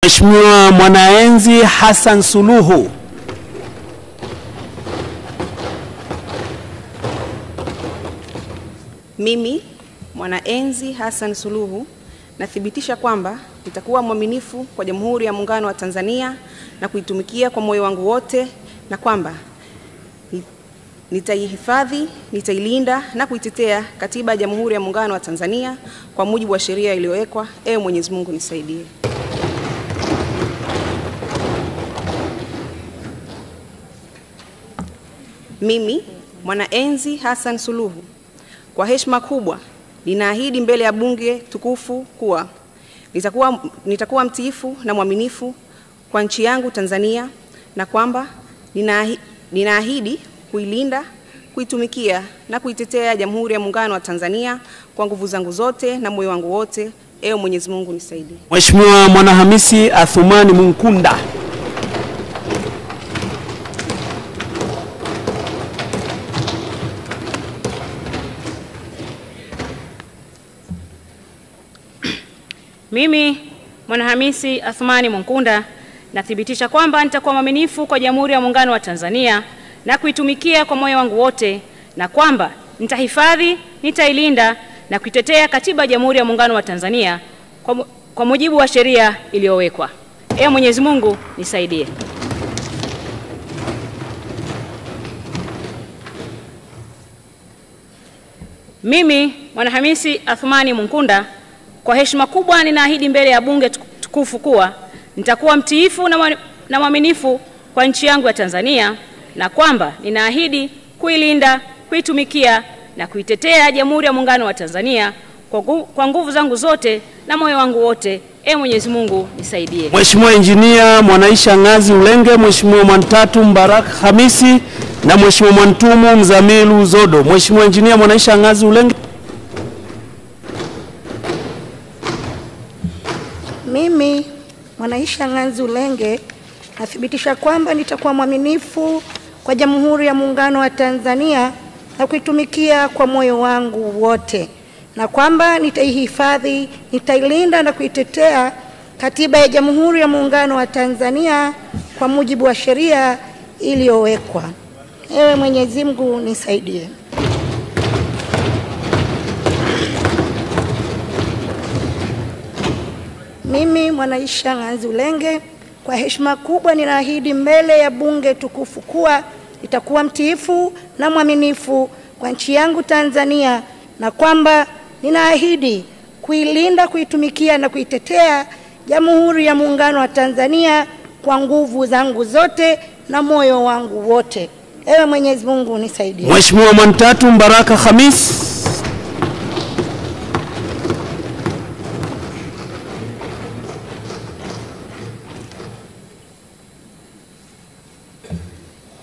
Mheshimiwa Mwanaenzi Hassan Suluhu. Mimi Mwanaenzi Hassan Suluhu nathibitisha kwamba nitakuwa mwaminifu kwa Jamhuri ya Muungano wa Tanzania na kuitumikia kwa moyo wangu wote, na kwamba nitaihifadhi, nitailinda na kuitetea Katiba ya Jamhuri ya Muungano wa Tanzania kwa mujibu wa sheria iliyowekwa. Ewe Mwenyezi Mungu nisaidie. Mimi Mwanaenzi Hassan Suluhu kwa heshima kubwa ninaahidi mbele ya bunge tukufu kuwa nitakuwa mtiifu na mwaminifu kwa nchi yangu Tanzania, na kwamba ninaahidi kuilinda, kuitumikia na kuitetea Jamhuri ya Muungano wa Tanzania kwa nguvu zangu zote na moyo wangu wote. Ewe Mwenyezi Mungu nisaidie. Mheshimiwa Mwanahamisi Athumani Munkunda. Mimi Mwanahamisi Athumani Munkunda nathibitisha kwamba nitakuwa mwaminifu kwa Jamhuri ya Muungano wa Tanzania na kuitumikia kwa moyo wangu wote, na kwamba nitahifadhi, nitailinda na kuitetea Katiba ya Jamhuri ya Muungano wa Tanzania kwa mujibu wa sheria iliyowekwa. Ewe Mwenyezi Mungu nisaidie. Mimi Mwanahamisi Athumani Munkunda kwa heshima kubwa ninaahidi mbele ya bunge tukufu kuwa nitakuwa mtiifu na mwaminifu kwa nchi yangu ya Tanzania, na kwamba ninaahidi kuilinda, kuitumikia na kuitetea Jamhuri ya Muungano wa Tanzania kwa nguvu zangu zote na moyo wangu wote. Mwenyezi Mungu nisaidie. Mheshimiwa Injinia Mwanaisha Ngazi Ulenge, Mheshimiwa Mwantatu Mbaraka Hamisi na Mheshimiwa Mwantumu Mzamilu Zodo. Mheshimiwa Injinia Mwanaisha Ngazi Ulenge. Mimi Mwanaisha Ngazi Ulenge nathibitisha kwamba nitakuwa mwaminifu kwa Jamhuri ya Muungano wa Tanzania na kuitumikia kwa moyo wangu wote, na kwamba nitaihifadhi, nitailinda na kuitetea Katiba ya Jamhuri ya Muungano wa Tanzania kwa mujibu wa sheria iliyowekwa. Ewe Mwenyezi Mungu nisaidie. Mimi Mwanaisha Ngazi Ulenge kwa heshima kubwa ninaahidi mbele ya bunge tukufu kuwa nitakuwa mtiifu na mwaminifu kwa nchi yangu Tanzania, na kwamba ninaahidi kuilinda, kuitumikia na kuitetea Jamhuri ya Muungano wa Tanzania kwa nguvu zangu zote na moyo wangu wote. Ewe Mwenyezi Mungu nisaidie. Mheshimiwa Mwantatu Mbaraka Hamisi.